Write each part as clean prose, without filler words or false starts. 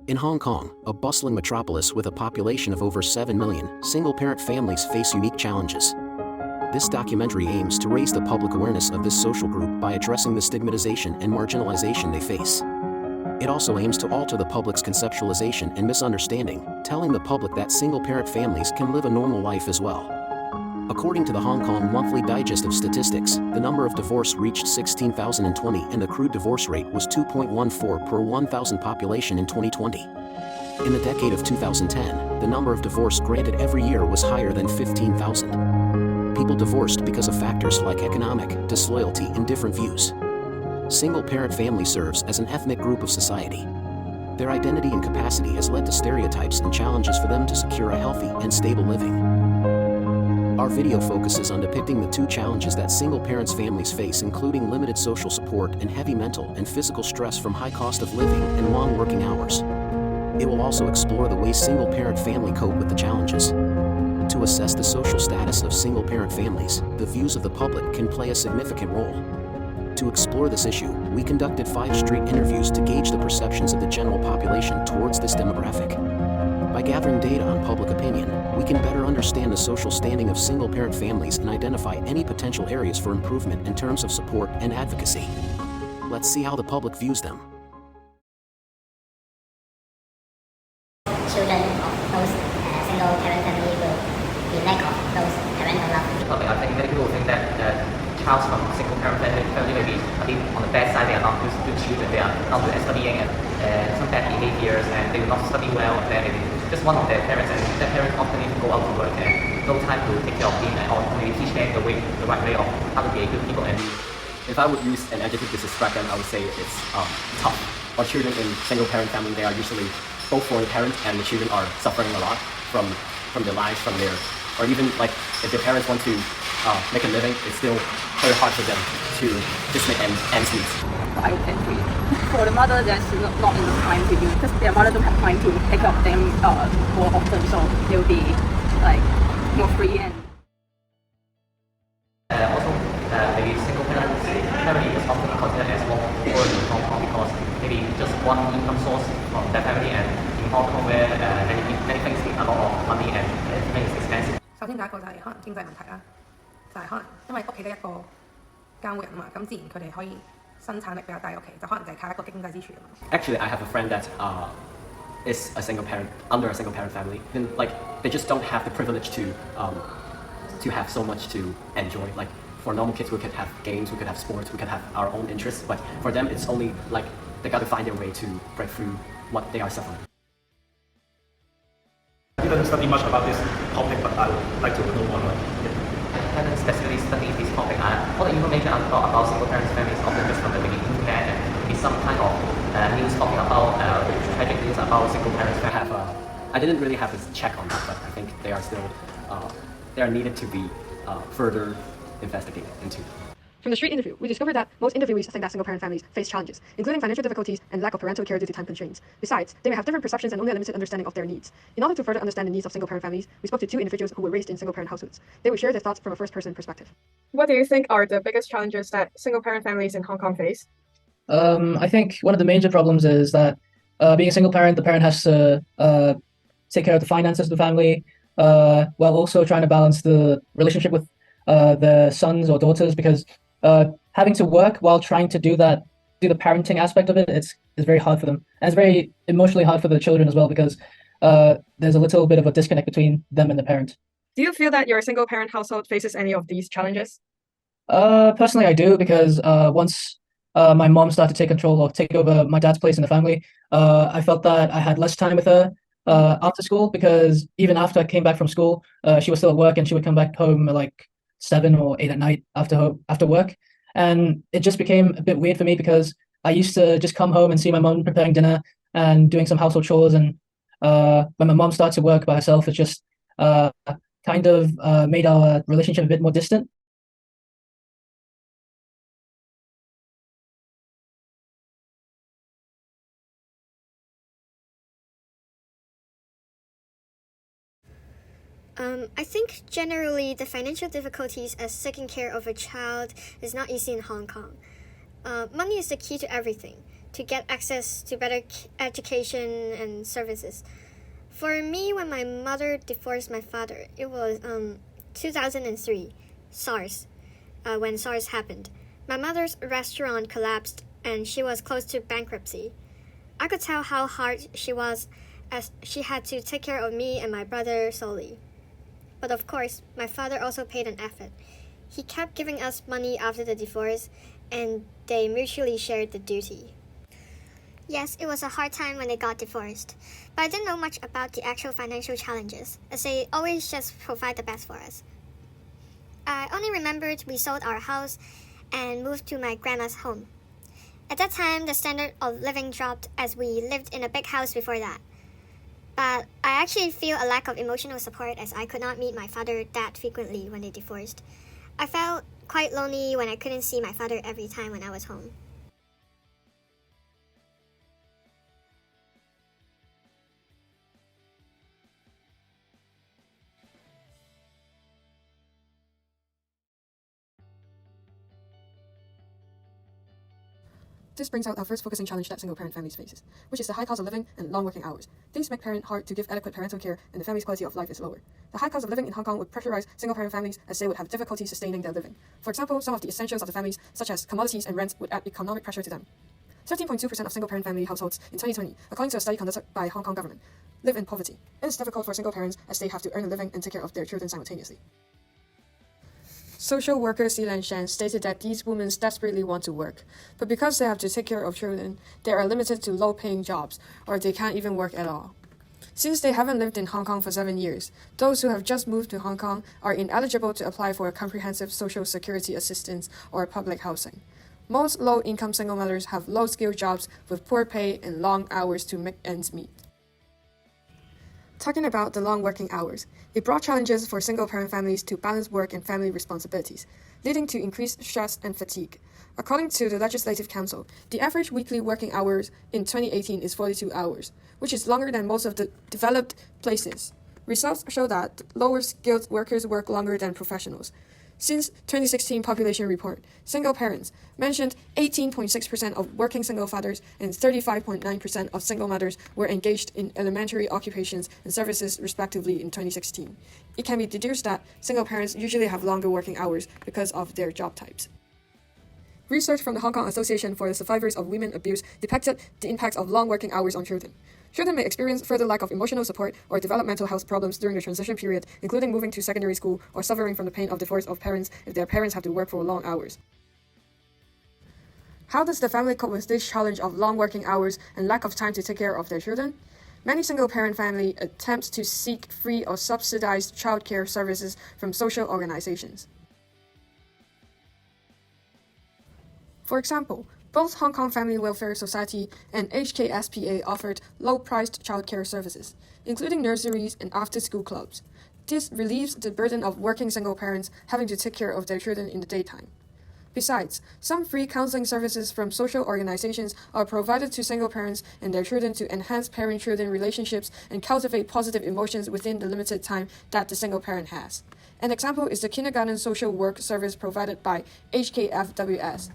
In Hong Kong, a bustling metropolis with a population of over 7 million, single-parent families face unique challenges. This documentary aims to raise the public awareness of this social group by addressing the stigmatization and marginalization they face. It also aims to alter the public's conceptualization and misunderstanding, telling the public that single-parent families can live a normal life as well. According to the Hong Kong Monthly Digest of Statistics, the number of divorce reached 16,020 and the crude divorce rate was 2.14 per 1,000 population in 2020. In the decade of 2010, the number of divorce granted every year was higher than 15,000. People divorced because of factors like economic, disloyalty, and different views. Single-parent family serves as an ethnic group of society. Their identity and capacity has led to stereotypes and challenges for them to secure a healthy and stable living. Our video focuses on depicting the two challenges that single-parents families face, including limited social support and heavy mental and physical stress from high cost of living and long working hours. It will also explore the ways single-parent family cope with the challenges. To assess the social status of single-parent families, the views of the public can play a significant role. To explore this issue, we conducted 5 street interviews to gauge the perceptions of the general population towards this demographic. By gathering data on public opinion, we can better understand the social standing of single-parent families and identify any potential areas for improvement in terms of support and advocacy. Let's see how the public views them. Children of those single-parent family will be lack of those parental love. I think many people think that child from single-parent family may be a bit on the bad side. They are not good children. They are not good at studying and some bad behaviors, and they will not study well. Then maybe just one of their parents, and their parents often need to go out to work and no time to take care of them or maybe teach them the right way of how to be a good people. And if I would use an adjective to describe them, I would say it's tough. For children in single-parent family, they are usually both for the parents and the children are suffering a lot from their lives, from their, or even like if their parents want to make a living, it's still very hard for them to just make ends meet. I would agree. For the mother, there's not enough time to do because their mother don't have time to take care of them more often, so they'll be like more free and. Also, maybe single-parent family is often considered as more poor in Hong Kong because maybe just one income source from that family, and in Hong Kong where many things need a lot of money and everything is expensive. 首先第一個就係可能經濟問題啦，就係可能因為屋企得一個監護人嘛，咁自然佢哋可以生產力比較低，屋企就可能就係靠一個經濟支柱。Actually, I have a friend that is a single parent under a single parent family, and like they just don't have the privilege to have so much to enjoy. Like for normal kids, we could have games, we could have sports, we could have our own interests, but for them, it's only like they got to find their way to break through what they are suffering. I didn't study much about this topic, but I would like to know more about it. I haven't specifically studied this topic. All the information I've got about single-parent families often just from the internet and maybe some kind of news talking about tragic news about single-parent families. I didn't really have a check on that, but I think they are still they are needed to be further investigated into. From the street interview, we discovered that most interviewees think that single-parent families face challenges, including financial difficulties and lack of parental care due to time constraints. Besides, they may have different perceptions and only a limited understanding of their needs. In order to further understand the needs of single-parent families, we spoke to 2 individuals who were raised in single-parent households. They would share their thoughts from a first-person perspective. What do you think are the biggest challenges that single-parent families in Hong Kong face? I think one of the major problems is that being a single parent, the parent has to take care of the finances of the family, while also trying to balance the relationship with their sons or daughters, because having to work while trying to do the parenting aspect of it, is very hard for them. And it's very emotionally hard for the children as well, because there's a little bit of a disconnect between them and the parent. Do you feel that your single-parent household faces any of these challenges? Personally, I do, because once my mom started to take control or take over my dad's place in the family, I felt that I had less time with her after school, because even after I came back from school, she was still at work and she would come back home at like 7 or 8 at night after work. And it just became a bit weird for me, because I used to just come home and see my mom preparing dinner and doing some household chores. And when my mom started to work by herself, it just kind of made our relationship a bit more distant. I think generally the financial difficulties as taking care of a child is not easy in Hong Kong. Money is the key to everything. to get access to better education and services. For me, when my mother divorced my father, it was 2003, SARS, when SARS happened. My mother's restaurant collapsed and she was close to bankruptcy. I could tell how hard she was as she had to take care of me and my brother solely. But of course, my father also paid an effort. He kept giving us money after the divorce, and they mutually shared the duty. Yes, it was a hard time when they got divorced, but I didn't know much about the actual financial challenges, as they always just provide the best for us. I only remembered we sold our house and moved to my grandma's home. At that time, the standard of living dropped as we lived in a big house before that. But I actually feel a lack of emotional support as I could not meet my father that frequently when they divorced. I felt quite lonely when I couldn't see my father every time when I was home. This brings out our first focusing challenge that single-parent families faces, which is the high cost of living and long working hours. These make parents hard to give adequate parental care, and the family's quality of life is lower. The high cost of living in Hong Kong would pressurize single-parent families as they would have difficulty sustaining their living. For example, some of the essentials of the families, such as commodities and rent, would add economic pressure to them. 13.2% of single-parent family households in 2020, according to a study conducted by Hong Kong government, live in poverty. It is difficult for single parents as they have to earn a living and take care of their children simultaneously. Social worker Si Lan Shan stated that these women desperately want to work, but because they have to take care of children, they are limited to low-paying jobs, or they can't even work at all. Since they haven't lived in Hong Kong for 7 years, those who have just moved to Hong Kong are ineligible to apply for a comprehensive social security assistance or public housing. Most low-income single mothers have low-skilled jobs with poor pay and long hours to make ends meet. Talking about the long working hours, it brought challenges for single-parent families to balance work and family responsibilities, leading to increased stress and fatigue. According to the Legislative Council, the average weekly working hours in 2018 is 42 hours, which is longer than most of the developed places. Results show that lower-skilled workers work longer than professionals. Since 2016 population report, single parents mentioned 18.6% of working single fathers and 35.9% of single mothers were engaged in elementary occupations and services respectively in 2016. It can be deduced that single parents usually have longer working hours because of their job types. Research from the Hong Kong Association for the Survivors of Women Abuse depicted the impacts of long working hours on children. Children may experience further lack of emotional support or developmental health problems during the transition period, including moving to secondary school or suffering from the pain of divorce of parents if their parents have to work for long hours. How does the family cope with this challenge of long working hours and lack of time to take care of their children? Many single-parent families attempt to seek free or subsidized childcare services from social organizations. For example, both Hong Kong Family Welfare Society and HKSPA offered low-priced childcare services, including nurseries and after-school clubs. This relieves the burden of working single parents having to take care of their children in the daytime. Besides, some free counseling services from social organizations are provided to single parents and their children to enhance parent-children relationships and cultivate positive emotions within the limited time that the single parent has. An example is the kindergarten social work service provided by HKFWS.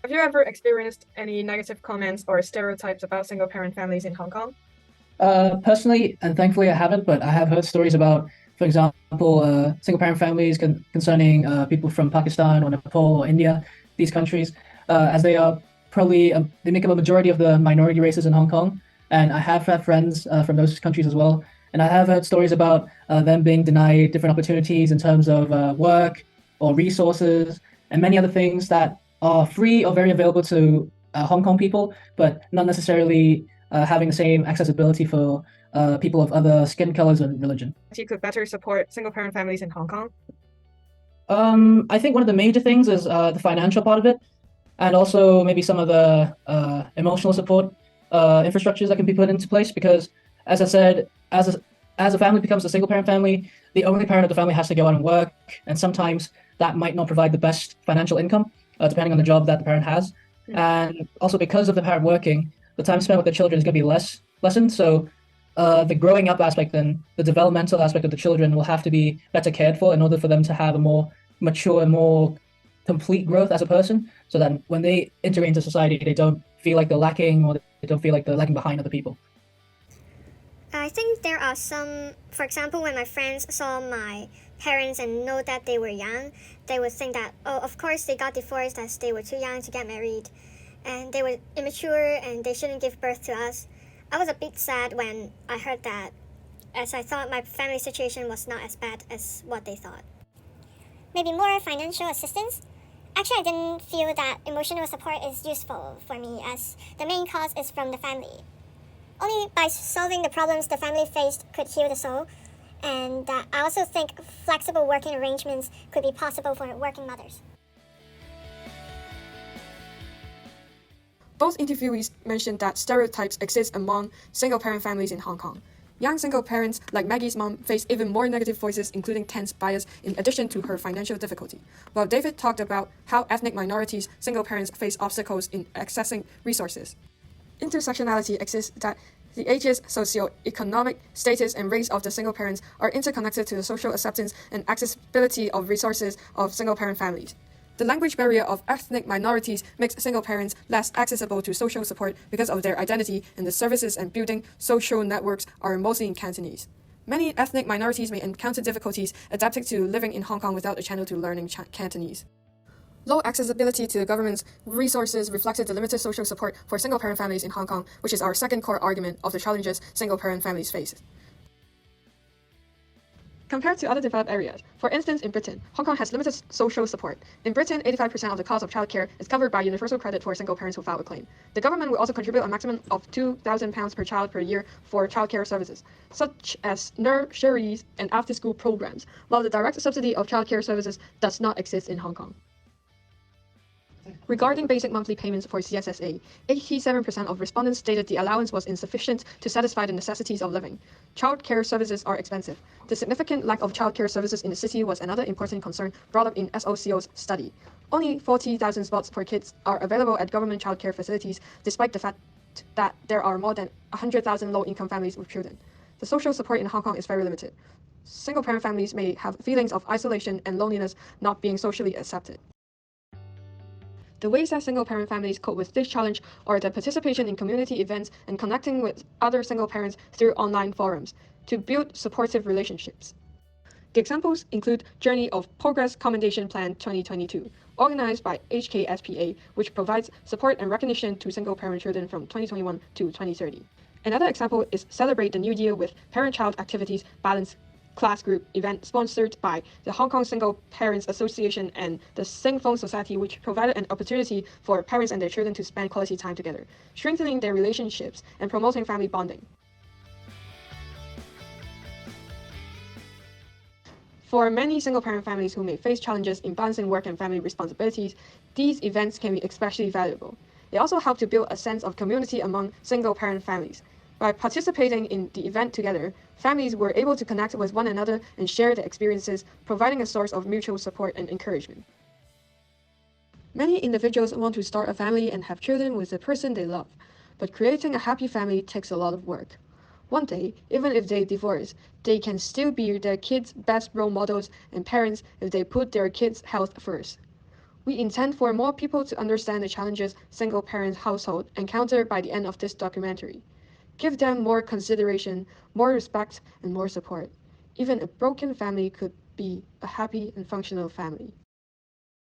Have you ever experienced any negative comments or stereotypes about single-parent families in Hong Kong? Personally, and thankfully I haven't, but I have heard stories about, for example, single-parent families concerning people from Pakistan or Nepal or India, these countries, as they are probably, they make up a majority of the minority races in Hong Kong. And I have had friends from those countries as well. And I have heard stories about them being denied different opportunities in terms of work or resources and many other things that are free or very available to Hong Kong people, but not necessarily having the same accessibility for people of other skin colors and religion. If you could better support single-parent families in Hong Kong? I think one of the major things is the financial part of it, and also maybe some of the emotional support infrastructures that can be put into place, because as I said, as a family becomes a single-parent family, the only parent of the family has to go out and work, and sometimes that might not provide the best financial income, depending on the job that the parent has. And also because of the parent working, the time spent with the children is going to be lessened. So the growing up aspect and the developmental aspect of the children will have to be better cared for in order for them to have a more mature and more complete growth as a person, so that when they enter into society, they don't feel like they're lacking, or they don't feel like they're lagging behind other people. I think there are some, for example, when my friends saw my parents and know that they were young, they would think that, oh, of course they got divorced as they were too young to get married, and they were immature and they shouldn't give birth to us. I was a bit sad when I heard that, as I thought my family situation was not as bad as what they thought. Maybe more financial assistance? Actually, I didn't feel that emotional support is useful for me, as the main cause is from the family. Only by solving the problems the family faced could heal the soul, and I also think flexible working arrangements could be possible for working mothers. Both interviewees mentioned that stereotypes exist among single-parent families in Hong Kong. Young single parents like Maggie's mom face even more negative voices, including tense bias, in addition to her financial difficulty. While David talked about how ethnic minorities single parents face obstacles in accessing resources. Intersectionality exists that the ages, socio-economic status, and race of the single parents are interconnected to the social acceptance and accessibility of resources of single-parent families. The language barrier of ethnic minorities makes single parents less accessible to social support because of their identity, and the services and building social networks are mostly in Cantonese. Many ethnic minorities may encounter difficulties adapting to living in Hong Kong without a channel to learning Cantonese. Low accessibility to the government's resources reflected the limited social support for single-parent families in Hong Kong, which is our second core argument of the challenges single-parent families face. Compared to other developed areas, for instance in Britain, Hong Kong has limited social support. In Britain, 85% of the cost of childcare is covered by universal credit for single parents who file a claim. The government will also contribute a maximum of £2,000 per child per year for childcare services, such as nurseries and after-school programs, while the direct subsidy of childcare services does not exist in Hong Kong. Regarding basic monthly payments for CSSA, 87% of respondents stated the allowance was insufficient to satisfy the necessities of living. Childcare services are expensive. The significant lack of childcare services in the city was another important concern brought up in SOCO's study. Only 40,000 spots for kids are available at government childcare facilities, despite the fact that there are more than 100,000 low-income families with children. The social support in Hong Kong is very limited. Single-parent families may have feelings of isolation and loneliness, not being socially accepted. The ways that single-parent families cope with this challenge are the participation in community events and connecting with other single parents through online forums to build supportive relationships. The examples include Journey of Progress Commendation Plan 2022, organized by HKSPA, which provides support and recognition to single-parent children from 2021 to 2030. Another example is Celebrate the New Year with Parent-Child Activities Balance class group event sponsored by the Hong Kong Single Parents Association and the Sing Fong Society, which provided an opportunity for parents and their children to spend quality time together, strengthening their relationships and promoting family bonding. For many single-parent families who may face challenges in balancing work and family responsibilities, these events can be especially valuable. They also help to build a sense of community among single-parent families. By participating in the event together, families were able to connect with one another and share their experiences, providing a source of mutual support and encouragement. Many individuals want to start a family and have children with the person they love, but creating a happy family takes a lot of work. One day, even if they divorce, they can still be their kids' best role models and parents if they put their kids' health first. We intend for more people to understand the challenges single-parent households encounter by the end of this documentary. Give them more consideration, more respect, and more support. Even a broken family could be a happy and functional family.